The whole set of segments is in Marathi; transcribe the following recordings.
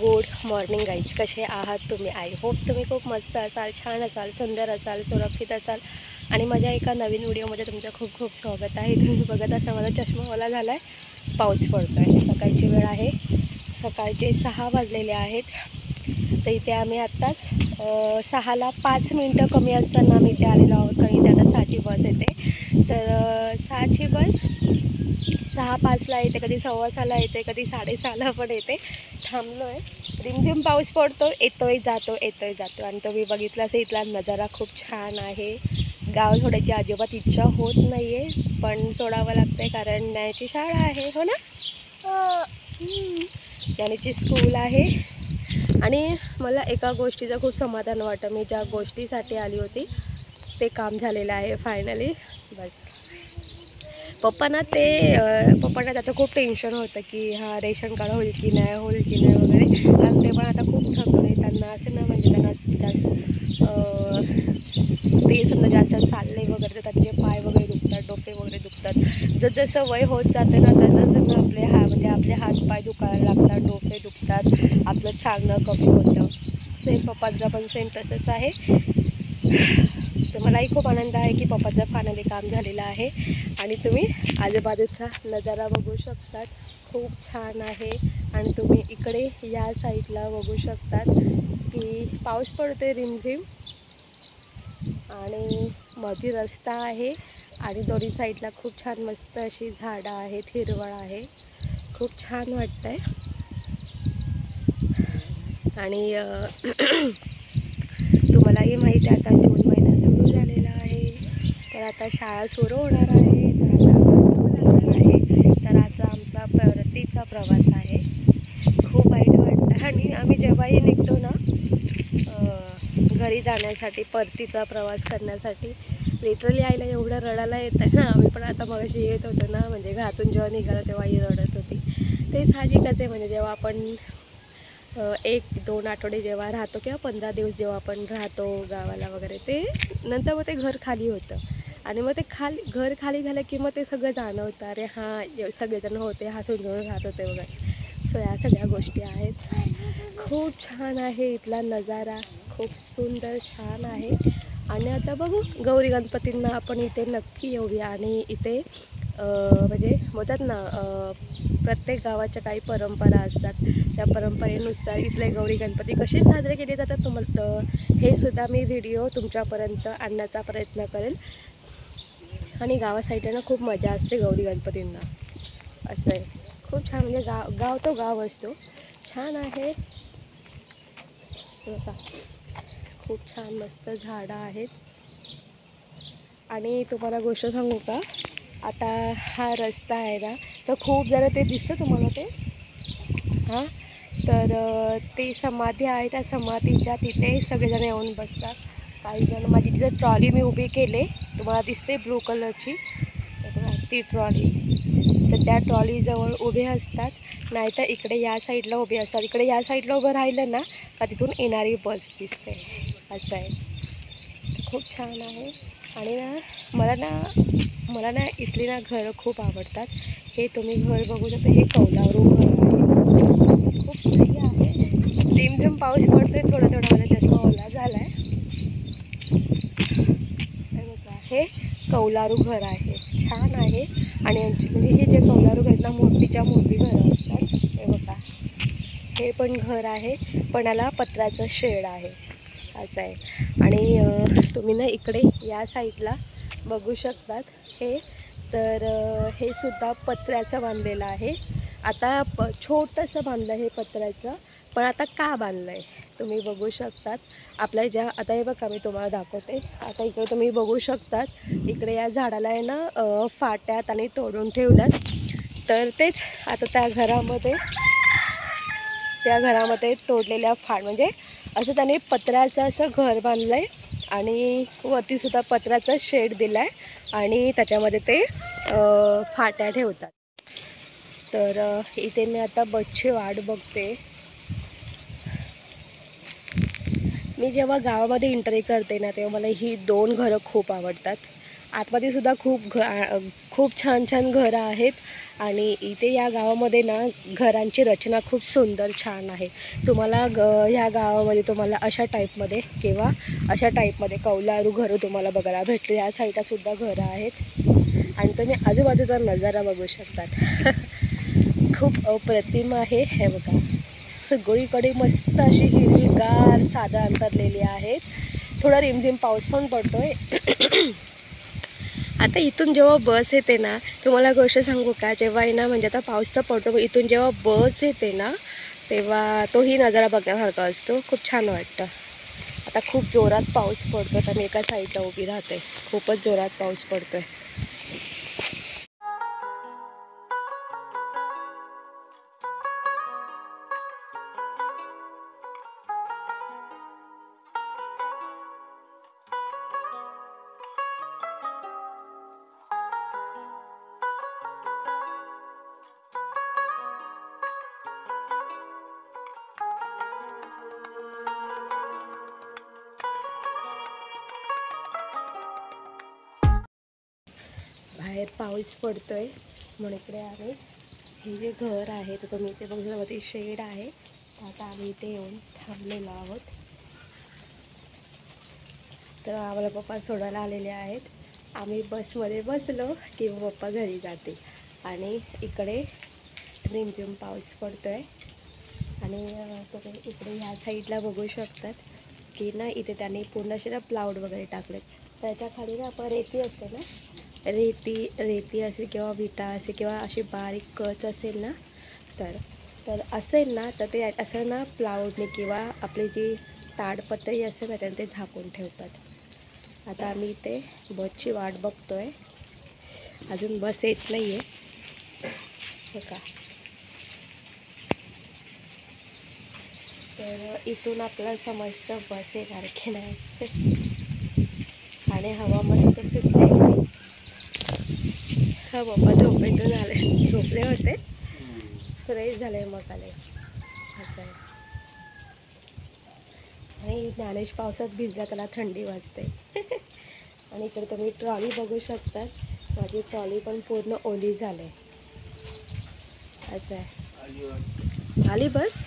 गुड मॉर्निंग गाईज, कसे आहात तुम्ही? आय होप तुम्ही खूप मस्त असाल, छान असाल, सुंदर असाल, सुरक्षित असाल आणि माझ्या एका नवीन व्हिडिओमध्ये तुमचं खूप खूप स्वागत आहे. तुम्ही बघत असा माझा चष्मा ओला झाला आहे, पाऊस पडतो आहे. सकाळची वेळ आहे, सकाळचे 6 वाजलेले आहेत. तर इथे आम्ही आत्ताच 6ला 5 मिनटं कमी असताना आम्ही इथे आलेलो आहोत, कारण इथे आता 6ची बस येते. तर 6ची बस 6:05ला येते, कधी 6:15ला येते, कधी 6:30ला पण येते. थांबलो आहे, रिमझिम पाऊस पडतो, येतोय जातो येतोय जातो. आणि तुम्ही बघितला असेल इथला नजारा खूप छान आहे. गाव सोडायची अजिबात इच्छा होत नाही आहे, पण सोडावं लागतं आहे, कारण न्यायची शाळा आहे, हो ना? न्यायची स्कूल आहे. आणि मला एका गोष्टीचं खूप समाधान वाटतं, मी ज्या गोष्टीसाठी आली होती ते काम झालेलं आहे फायनली. बस पप्पांना त्याचं खूप टेन्शन होतं की हा रेशन कार्ड होईल की नाही वगैरे. आणि ते पण आता खूप थकले, त्यांना असं ना, म्हणजे त्यांना जास्त ते समजा जास्त चालले वगैरे तर त्यांचे पाय वगैरे दुखतात, डोके वगैरे दुखतात. जसं वय होत जातं ना तसं आपले हातपाय दुखायला लागतात, डोके दुखतात, आपलं चालणं कमी होतं. सेम पप्पांचं पण सेम तसंच आहे. तर मलाही खूप आनंद आहे की पप्पाचं फायनली काम झालेलं आहे. आणि तुम्ही आजूबाजूचा नजारा बघू शकतात, खूप छान आहे. आणि तुम्ही इकडे या साईडला बघू शकतात की पाऊस पडते रिमझिम, आणि मध्ये रस्ता आहे आणि दोन्ही साईडला खूप छान मस्त अशी झाडं आहेत, हिरवळ आहे, खूप छान वाटतंय. आणि तुम्हालाही माहिती आहे आता जून महिना सुरू झालेला आहे, तर आता शाळा सुरू होणार आहे, तर आता लागणार आहे. तर आजचा आमचा परतीचा प्रवास आहे. खूप वाईट वाटतं. आणि आम्ही जेव्हाही निघतो ना घरी जाण्यासाठी, परतीचा प्रवास करण्यासाठी, लिटरली आईला एवढं रडायला येतं ना. आम्ही पण आता मगाशी येत होतो ना, म्हणजे घरातून जेव्हा निघालं तेव्हाही रडत होती. ते साहजिकच आहे, म्हणजे जेव्हा आपण 1-2 आठवडे जेव्हा राहतो किंवा 15 दिवस जेव्हा आपण राहतो गावाला वगैरे, ते नंतर मग ते घर खाली होतं. आणि मग ते घर खाली झालं की मग ते सगळं जाणवतं, अरे हां सगळेजण होते, हसून घेऊन राहत होते वगैरे. सो या सगळ्या गोष्टी आहेत. खूप छान आहे इथला नजारा, खूप सुंदर छान आहे. आणि आता बघू, गौरी गणपतींना आपण इथे नक्की येऊया. आणि इथे म्हणजे म्हणतात ना, प्रत्येक गावाच्या काही परंपरा असतात, त्या परंपरेनुसार इथले गौरी गणपती कसे साजरे केले जातात तुम्हाला हे सुद्धा मी व्हिडिओ तुमच्यापर्यंत आणण्याचा प्रयत्न करेल. आणि गावासाईडला खूप मजा असते गौरी गणपतींना, असं आहे. खूप छान, म्हणजे गाव तो गाव असतो, छान आहे. खूप छान मस्त झाडं आहेत. आणि तुम्हाला गोष्ट सांगू का, आता हा रस्ता आहे ना, तर खूप जरा ते दिसतं तुम्हाला ते, हां, तर ते समाधी आहे, त्या समाधीच्या तिथे सगळेजण येऊन बसतात. काही जण, माझी तिथे ट्रॉली मी उभी केले, तुम्हाला दिसते ब्लू कलरची ती ट्रॉली, तर त्या ट्रॉलीजवळ उभे असतात. नाहीतर इकडे या साईडला उभे असतात. इकडे या साईडला उभं राहिलं ना का तिथून येणारी बस दिसते, असं आहे. खूप छान आहे. आणि ना मला ना इथली ना घरं खूप आवडतात. हे तुम्ही घर बघू शकता, हे कौलारू घर आहे, खूप सही आहे. रिमझिम पाऊस पडतोय, थोडा माझा चष्मा ओला झाला आहे. हे कौलारू घर आहे, छान आहे. आणि यांची म्हणजे हे जे कौलारू घर ना, मोठीच्या मोठी घरं असतात. हे बघा, हे पण घर आहे, पण याला पत्र्याचं शेड आहे, असं आहे. आणि तुम्ही ना इकडे या साईडला बघू शकतात, हे तर हे सुद्धा पत्र्याचं बांधलेलं आहे. आता छोटंसं बांधलं हे पत्र्याचं, पण आता का बांधलं आहे तुम्ही बघू शकतात. आपल्या ज्या आता हे बघा, मी तुम्हाला दाखवते. आता इकडे तुम्ही बघू शकतात, इकडे या झाडाला आहे ना फाट्यात आणि तोडून ठेवल्यात. तर तेच आता त्या घरामध्ये तोडलेल्या म्हणजे असं त्याने पत्र्याचं असं घर बांधलं आहे, आणि वरतीसुद्धा पत्र्याचा शेड दिला आहे, आणि त्याच्यामध्ये ते फाट्या ठेवतात. तर इथे मी आता बसची वाट बघते. मी जेव्हा गावामध्ये एंट्री करते ना, तेव्हा मला ही 2 घरं खूप आवडतात. आतमध्ये सुद्धा खूप छान छान घरं आहेत आणि इथे या गावामध्ये ना घरांची रचना खूप सुंदर छान आहे. तुम्हाला ह्या गावामध्ये तुम्हाला अशा टाईपमध्ये किंवा अशा टाईपमध्ये कौलारू घरं तुम्हाला बघायला भेटली. या साईडला सुद्धा घरं आहेत आणि तुम्ही आजूबाजूचा नजारा बघू शकतात. खूप अप्रतिम आहे. हे बघा, सगळीकडे मस्त अशी हिरवीगार चादर अंतरलेली आहेत. थोडा रिमझिम पाऊस पण पडतोय. आता इथून जेव्हा बस येते ना, तुम्हाला गोष्ट सांगू का, जेव्हा ना म्हणजे आता पाऊस तर पडतो, पण इथून जेव्हा बस येते ना तेव्हा तोही नजारा बघण्यासारखा असतो. खूप छान वाटतं. आता खूप जोरात पाऊस पडतो तर मी एका साईडला उभी राहते. खूपच जोरात पाऊस पडतोय. बाहेर पाऊस पडतोय म्हणून इकडे आहे. हे जे घर आहे तर तुम्ही इथे बघू शकता, शेड आहे. आता आम्ही इथे येऊन थांबलेलो आहोत. तर आम्हाला पप्पा सोडायला आलेले आहेत. आम्ही बसमध्ये बसलो की पप्पा घरी जातील. आणि इकडे रिमझिम पाऊस पडतोय आणि तुम्ही इकडे ह्या साईडला बघू शकतात की ना इथे त्यांनी पूर्ण असे ना प्लाउड वगैरे टाकलेत. त्याच्या खाली ना आपण रेती असते ना, रेती असेल किंवा विटा असेल किंवा अशी बारीक कच असेल ना, तर असेल ना तर ते असं ना प्लाउडने किंवा आपली जी ताडपत्री असेल ना त्याने ते झाकून ठेवतात. आता आम्ही इथे बसची वाट बघतोय. अजून बस येत नाही आहे. हो का, तर इथून आपल्याला समजतं बस येणार की नाही. आणि हवा मस्त सुटते. हा बाप्पा झोपेतून आले, झोपले होते, फ्रेश झाले मग आले. असं आहे. आणि ज्ञानेश पावसात भिजला त्याला थंडी वाजते. आणि इकडे तुम्ही ट्रॉली बघू शकतात. माझी ट्रॉली पण पूर्ण ओली झाली. असं आहे. आली बस.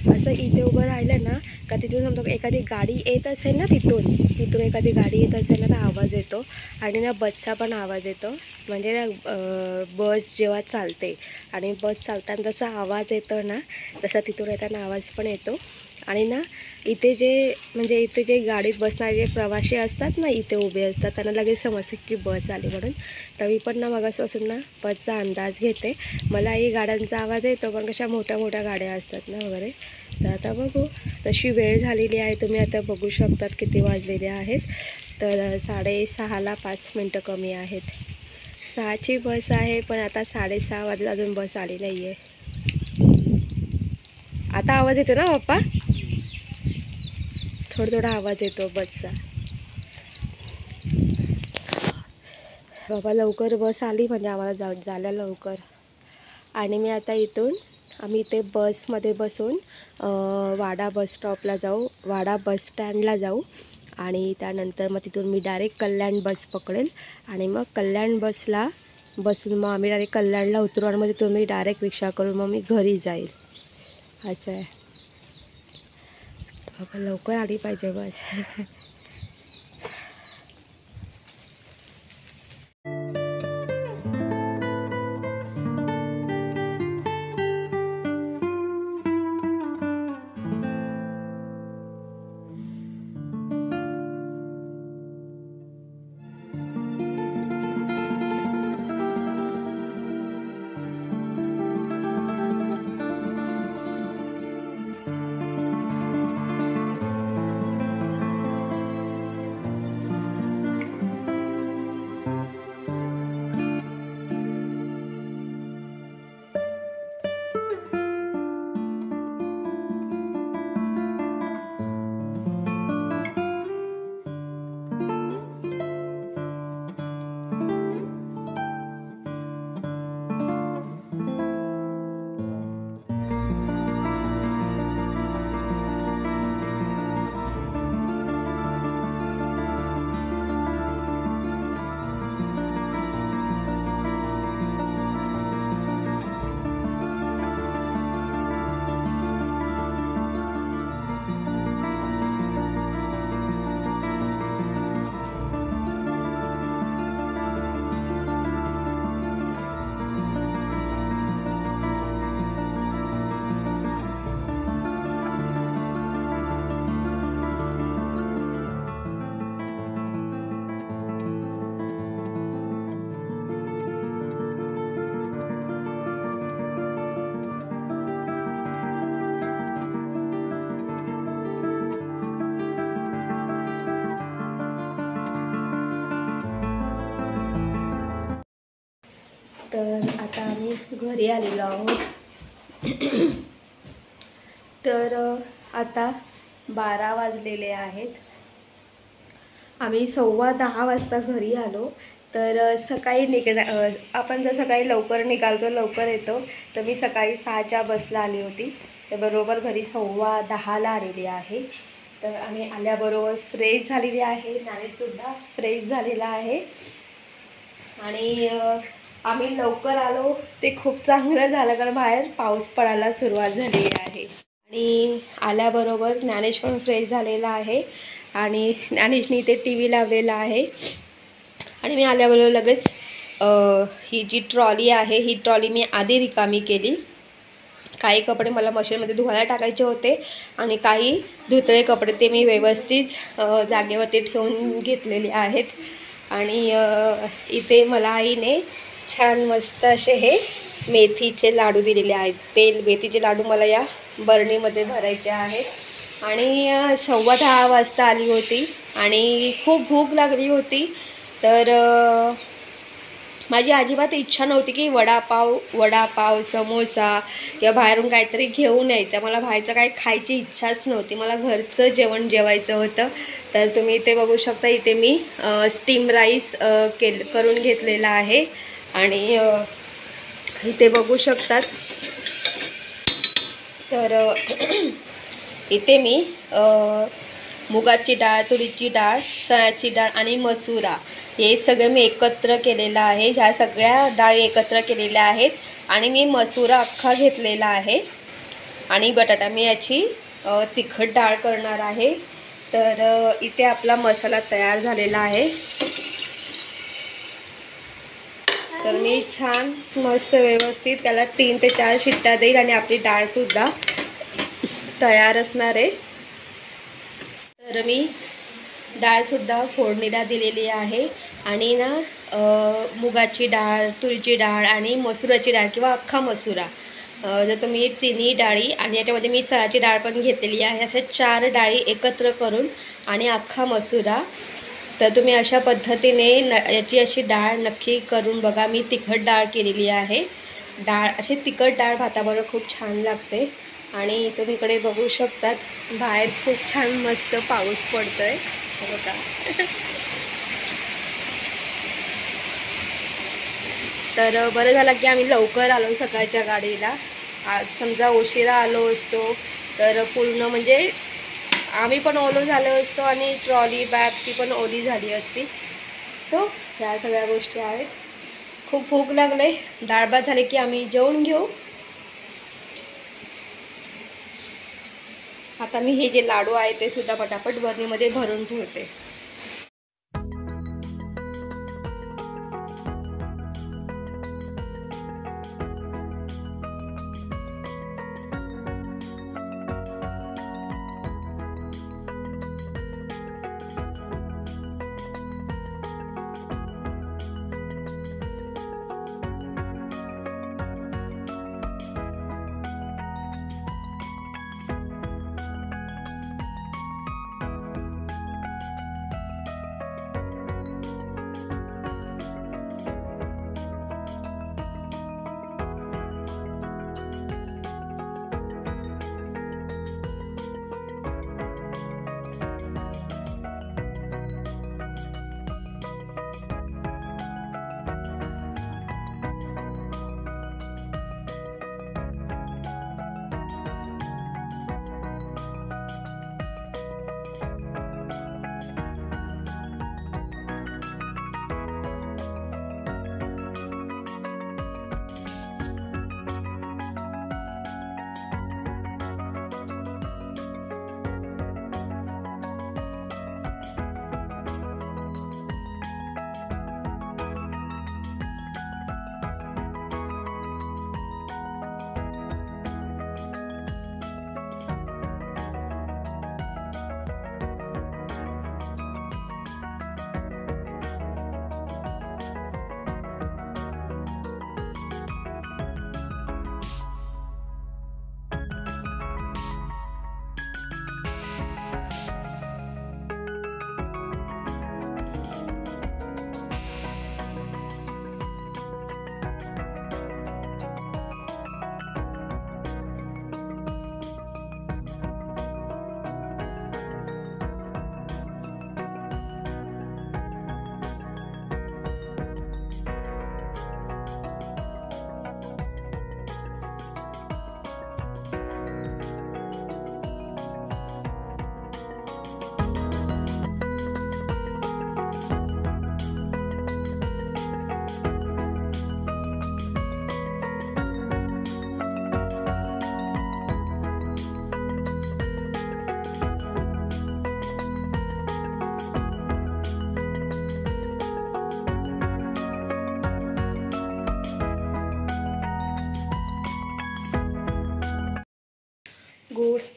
असं इथे उभं राहिलं ना का तिथून समजा एखादी गाडी येत असेल ना, तिथून एखादी गाडी येत असेल ना तर आवाज येतो. आणि ना बसचा पण आवाज येतो. म्हणजे ना बस जेव्हा चालते आणि बस चालताना जसा आवाज येतो ना तसा तिथून येताना आवाज पण येतो. आणि ना इथे जे गाडीत बसणारे जे प्रवासी असतात ना, इथे उभे असतात, त्यांना लगेच समजते की बस आली म्हणून. तर मी पण ना मगासपासून ना बसचा अंदाज घेते. मलाही गाड्यांचा आवाज येतो, पण कशा मोठ्या मोठ्या गाड्या असतात ना वगैरे. तर आता बघू, तशी वेळ झालेली आहे. तुम्ही आता बघू शकतात किती वाजलेले आहेत. तर 6:30ला 5 मिनटं कमी आहेत. 6ची बस आहे, पण आता 6:30 वाजले, अजून बस आली नाही आहे. आता आवाज येतो ना पप्पा, थोडा आवाज येतो बसचा. बाबा लवकर बस आली म्हणजे आम्हाला झालं लवकर. आणि मी आता आम्ही इथे बसमध्ये बसून वाडा बस स्टॉपला जाऊ, वाडा बस स्टँडला जाऊ. आणि त्यानंतर मग तिथून मी डायरेक्ट कल्याण बस पकडेल. आणि मग कल्याण बसला बसून मग आम्ही डायरेक्ट कल्याणला उतरू आणि मग तिथून मी डायरेक्ट रिक्षा करून मग मी घरी जाईल. असं आहे. बाबा लवकर आली पाहिजे बस. तर आता आम्ही घरी आलेलो आहोत. तर आता 12 वाजलेले आहेत. आम्ही 10:15 वाजता घरी आलो. तर सकाळी आपण जर सकाळी लवकर निघालतो, लवकर येतो, तर मी सकाळी 6च्या बसला आली होती. तर बरोबर घरी 10:15ला आलेली आहे. तर आणि आल्याबरोबर फ्रेश झालेली आहे. ज्ञानेशसुद्धा फ्रेश झालेला आहे. आणि आम्ही लवकर आलो ते खूप चांगलं झालं, कारण बाहेर पाऊस पडायला सुरुवात झालेली आहे. आणि आल्याबरोबर ज्ञानेश पण फ्रेश झालेला आहे. आणि ज्ञानेशने इथे TV लावलेला आहे. आणि मी आल्याबरोबर लगेच ही जी ट्रॉली आहे, ही ट्रॉली मी आधी रिकामी केली. काही कपडे मला मशीनमध्ये धुवायला टाकायचे होते आणि काही धुतलेले कपडे ते मी व्यवस्थित जागेवरती ठेवून घेतलेले आहेत. आणि इथे मला आईने छान मस्त असे हे मेथीचे लाडू दिलेले आहेत. ते मेथीचे लाडू मला या बरणीमध्ये भरायचे आहेत. आणि 10:15 वाजता आली होती आणि खूप भूक लागली होती. तर माझी अजिबात इच्छा नव्हती की वडापाव समोसा किंवा बाहेरून काहीतरी घेऊन यायचं. मला बाहेरचं काही खायची इच्छाच नव्हती. मला घरचं जेवण जेवायचं होतं. तर तुम्ही इथे बघू शकता, इथे मी स्टीम राईस करून घेतलेला आहे. आणि इथे बघू शकतात, तर इथे मी मुगाची डाळ, तुरीची डाळ, चण्याची डाळ आणि मसुरा हे सगळं मी एकत्र केलेलं आहे. ह्या सगळ्या डाळी एकत्र केलेल्या आहेत. आणि मी मसुरा अख्खा घेतलेला आहे. आणि बटाटा, मी याची तिखट डाळ करणार आहे. तर इथे आपला मसाला तयार झालेला आहे. तर मी छान मस्त व्यवस्थित त्याला 3 ते 4 शिट्ट्या देईल आणि आपली डाळसुद्धा तयार असणार आहे. तर मी डाळसुद्धा फोडणीला दिलेली आहे. आणि ना मुगाची डाळ, तुरीची डाळ आणि मसुराची डाळ किंवा अख्खा मसुरा, जर तुम्ही तिन्ही डाळी, आणि याच्यामध्ये मी चण्याची डाळ पण घेतलेली आहे, अशा 4 डाळी एकत्र करून आणि अख्खा मसुरा. तर तुम्ही अशा पद्धतीने याची अशी डाळ नक्की करून बघा. मी तिखट डाळ केलेली आहे. डाळ अशी तिखट डाळ भाताबरोबर खूप छान लागते. आणि तुम्ही इकडे बघू शकतात, बाहेर खूप छान मस्त पाऊस पडतोय बघा. तर बरं झालं की आम्ही लवकर आलो सकाळच्या गाडीला. आज समजा उशिरा आलो असतो तर पूर्ण म्हणजे आम्ही पण ओलो झालो असतो आणि ट्रॉली बॅग ती पण ओली झाली असती. सो ह्या सगळ्या गोष्टी आहेत. खूप भूक लागले. डाळ भात झाले की आम्ही जेवून घेऊ. आता मी हे जे लाडू आहे ते सुद्धा पटापट बरणीमध्ये भरून ठेवते.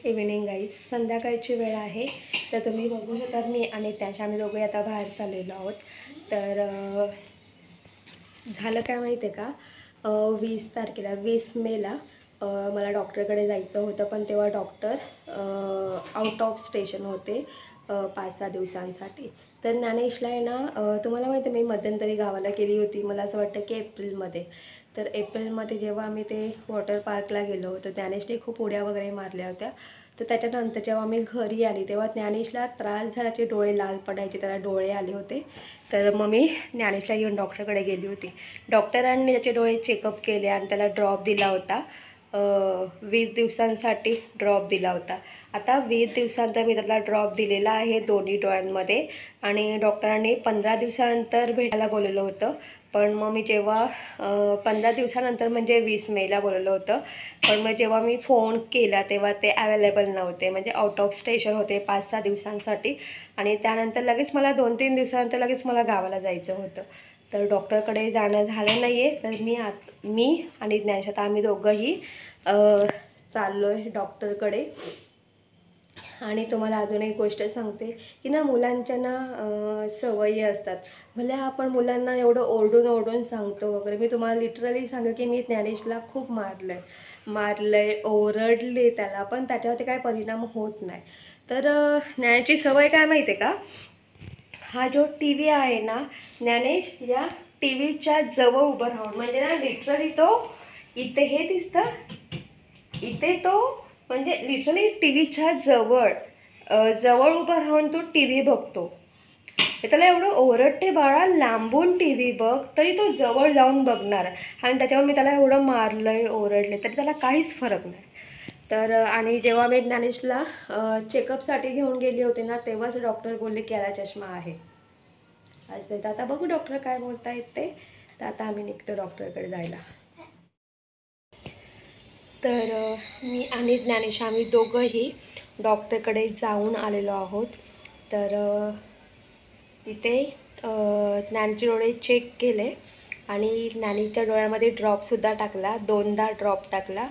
इव्हिनिंग गाईज, संध्याकाळची वेळ आहे. तर तुम्ही बघू शकता मी आणि त्याच्या आम्ही दोघे आता बाहेर चाललेलो आहोत. तर झालं काय माहिती आहे का, 20 तारखेला 20 मेला मला डॉक्टरकडे जायचं होतं, पण तेव्हा डॉक्टर आउट ऑफ स्टेशन होते 5-6 दिवसांसाठी. तर ज्ञानेशला आहे ना, तुम्हाला माहिती आहे मी मध्यंतरी गावाला गेली होती, मला असं वाटतं की एप्रिलमध्ये. तर एप्रिलमध्ये जेव्हा आम्ही ते वॉटर पार्कला गेलो होतो, ज्ञानेशने खूप उड्या वगैरे मारल्या होत्या. तर त्याच्यानंतर जेव्हा मी घरी आली तेव्हा ज्ञानेशला त्रास झाला, त्याचे डोळे लाल पडायचे, त्याला डोळे आले होते. तर मग मी ज्ञानेशला घेऊन डॉक्टरकडे गेली होती. डॉक्टरांनी त्याचे डोळे चेकअप केले आणि त्याला ड्रॉप दिला होता. 20 दिवसांसाठी ड्रॉप दिला होता. आता 20 दिवसांचा मी त्याला ड्रॉप दिलेला आहे दोन्ही डोळ्यांमध्ये, आणि डॉक्टरांनी 15 दिवसानंतर भेटायला बोलवलं होतं. पण मग मी जेव्हा 15 दिवसानंतर म्हणजे 20 मेला बोलवलं होतं, पण मग जेव्हा मी फोन केला तेव्हा ते अवेलेबल नव्हते, म्हणजे आउट ऑफ स्टेशन होते 5-6 दिवसांसाठी. आणि त्यानंतर लगेच मला 2-3 दिवसानंतर लगेच मला गावाला जायचं होतं. तर डॉक्टरकडे जाणं झालं नाही आहे. तर मी आणि ज्ञानेश आता आम्ही दोघंही चाललो आहे डॉक्टरकडे. आणि तुम्हाला अजून एक गोष्ट सांगते की ना, मुलांच्या ना सवयी असतात. भले आपण मुलांना एवढं ओरडून सांगतो वगैरे. मी तुम्हाला लिटरली सांगेल की मी ज्ञानेशला खूप मारलं ओरडले त्याला, पण त्याच्यावरती काय परिणाम होत नाही. तर ज्ञानेशची सवय काय माहिती आहे का, हा जो टी व्ही आहे ना, ज्ञानेश या टी व्हीच्या जवळ उभं राहून, म्हणजे ना लिटरली तो इथे हे दिसतं, इथे तो म्हणजे लिटरली टी व्हीच्या जवळ उभं राहून तो टी व्ही बघतो. त्याला एवढं ओरडते, बाळा लांबून टी व्ही बघ, तरी तो जवळ जाऊन बघणार. आणि त्याच्यावर मी त्याला एवढं मारलं ओरडले तरी त्याला काहीच फरक नाही. तर आणि जेव्हा मी ज्ञानेशला चेकअपसाठी घेऊन गेली होते ना, तेव्हाच डॉक्टर बोलले की याला चष्मा आहे असं. तर आता बघू डॉक्टर काय बोलता येते. तर आता आम्ही निघतो डॉक्टरकडे जायला. तर मी आणि ज्ञानेश आम्ही दोघंही डॉक्टरकडे जाऊन आलेलो आहोत. तर तिथे ज्ञानचे डोळे चेक केले आणि ज्ञानीच्या डोळ्यामध्ये ड्रॉपसुद्धा टाकला, 2दा ड्रॉप टाकला.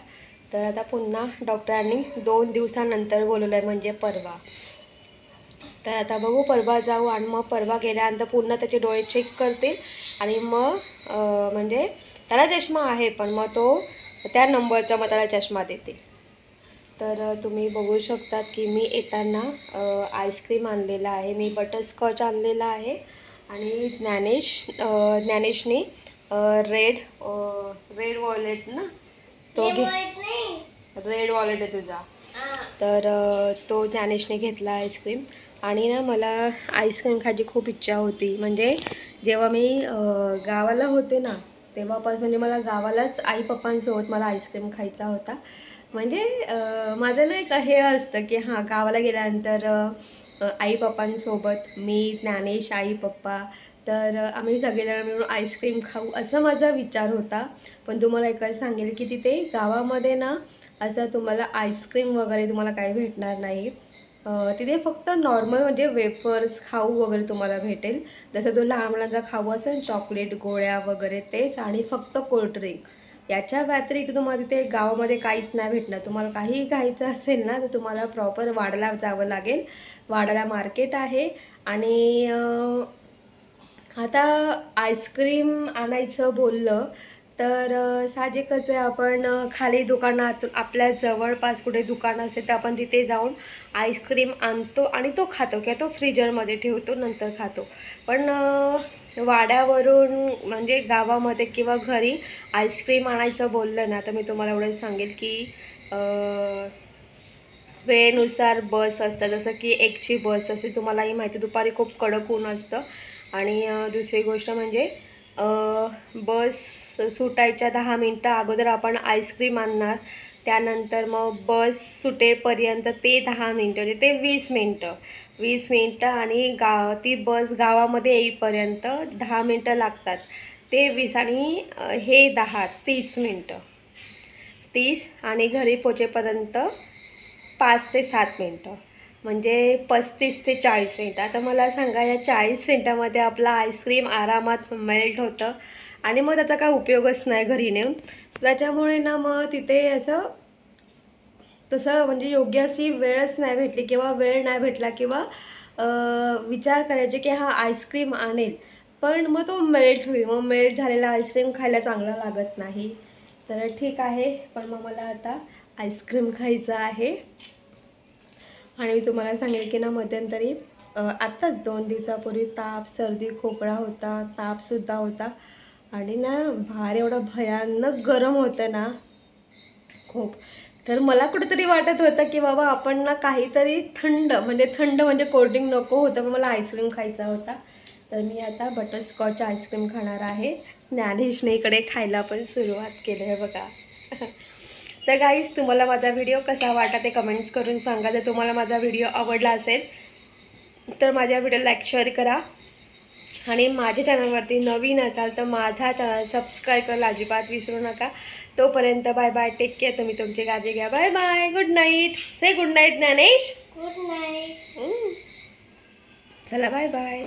तर आता पुन्हा डॉक्टरांनी 2 दिवसानंतर बोलवलं आहे, म्हणजे परवा. तर आता बघू, परवा जाऊ आणि मग परवा गेल्यानंतर पुन्हा त्याचे डोळे चेक करतील आणि मग म्हणजे त्याला चष्मा आहे, पण मग तो त्या नंबरचा मग त्याला चष्मा देते. तर तुम्ही बघू शकतात की मी येताना आईस्क्रीम आणलेला आहे, मी बटरस्कॉच आणलेला आहे. आणि ज्ञानेशने रेड वॉलेट ना, तो रेड वॉलेट आहे तुझा. तर तो ज्ञानेशने घेतला आईस्क्रीम. आणि ना मला आईस्क्रीम खायची खूप इच्छा होती. म्हणजे जेव्हा मी गावाला होते ना, तेव्हापासून म्हणजे मला गावालाच आई पप्पांसोबत मला आईस्क्रीम खायचा होता. म्हणजे माझं ना एक हे असतं की हां, गावाला गेल्यानंतर आई पप्पांसोबत मी, ज्ञानेश, आई पप्पा, तर आम्ही सगळेजण मिळून आईस्क्रीम खाऊ असा माझा विचार होता. पण तुम्हाला एकच सांगेल की तिथे गावामध्ये ना असं तुम्हाला आईस्क्रीम वगैरे तुम्हाला काही भेटणार नाही. तिथे फक्त नॉर्मल म्हणजे वेफर्स, खाऊ वगैरे तुम्हाला भेटेल. जसं जो लहान मुलांचा खाऊ असेल, चॉकलेट, गोळ्या वगैरे तेच, आणि फक्त कोल्ड्रिंक. याच्या व्यतिरिक्त तुम्हाला तिथे गावामध्ये काहीच नाही भेटणार. तुम्हाला काही घ्यायचं असेल ना, तर तुम्हाला प्रॉपर वाडाला जावं लागेल. वाडाला मार्केट आहे. आणि आता आईस्क्रीम आणायचं बोललं तर साहजिकच आहे, आपण खाली दुकानातून आपल्या जवळपास कुठे दुकान असेल तर आपण तिथे जाऊन आईस्क्रीम आणतो आणि तो खातो किंवा तो फ्रीजरमध्ये ठेवतो, नंतर खातो. पण वाड्यावरून म्हणजे गावामध्ये किंवा घरी आईस्क्रीम आणायचं बोललं ना, तर मी तुम्हाला एवढं सांगेल की वेळेनुसार बस असतात. जसं की 1ची बस असते, तुम्हालाही माहिती, दुपारी खूप कडक ऊन असतं. आणि दुसरी गोष्ट म्हणजे बस सुटायच्या 10 मिनटं अगोदर आपण आईस्क्रीम आणणार. त्यानंतर मग बस सुटेपर्यंत ते 10 मिनटं म्हणजे ते 20 मिनटं आणि ती बस गावामध्ये येईपर्यंत 10 मिनटं लागतात. ते 20 आणि हे 10, 30 मिनटं. 30 आणि घरी पोचेपर्यंत 5 ते 7 मिनटं, म्हणजे 35 ते 40 मिनटं. आता मला सांगा, या 40 मिनटामध्ये आपला आईस्क्रीम आरामात मेल्ट होतं आणि मग त्याचा काय उपयोगच नाही घरी नेऊन. त्याच्यामुळे ना मग तिथे असं तसं म्हणजे योग्य अशी वेळच नाही भेटली किंवा वेळ नाही भेटला किंवा विचार करायचे की हा आईस्क्रीम आणेल, पण मग तो मेल्ट होईल, मग मेल्ट झालेला आईस्क्रीम खायला चांगला लागत नाही. तर ठीक आहे, पण मग मला आता आईस्क्रीम खायचं आहे. आणि मी तुम्हाला सांगेल की ना मध्यंतरी आत्ताच 2 दिवसापूर्वी ताप, सर्दी, खोकला होता, तापसुद्धा होता आणि ना बाहेर एवढं भयानक गरम होतं ना खूप. तर मला कुठेतरी वाटत होतं की बाबा आपण ना काहीतरी थंड म्हणजे कोल्ड्रिंक नको होतं, पण मला आईस्क्रीम खायचा होता. तर मी आता बटरस्कॉच आईस्क्रीम खाणार आहे. ज्ञानेशने इकडे खायला पण सुरुवात केली आहे बघा. तर गाईज, तुम्हाला माझा व्हिडिओ कसा वाटला ते कमेंट्स करून सांगा. जर तुम्हाला माझा व्हिडिओ आवडला असेल तर माझ्या व्हिडिओला लाईक शेअर करा. आणि माझ्या चॅनलवरती नवीन असाल तर माझा चॅनल सबस्क्राईब करायला अजिबात विसरू नका. तोपर्यंत बाय बाय, टेक केअर. तुम्ही तुमची काळजी घ्या. Bye bye, good night. Say good night Dnyanesh. Good night. चला बाय बाय.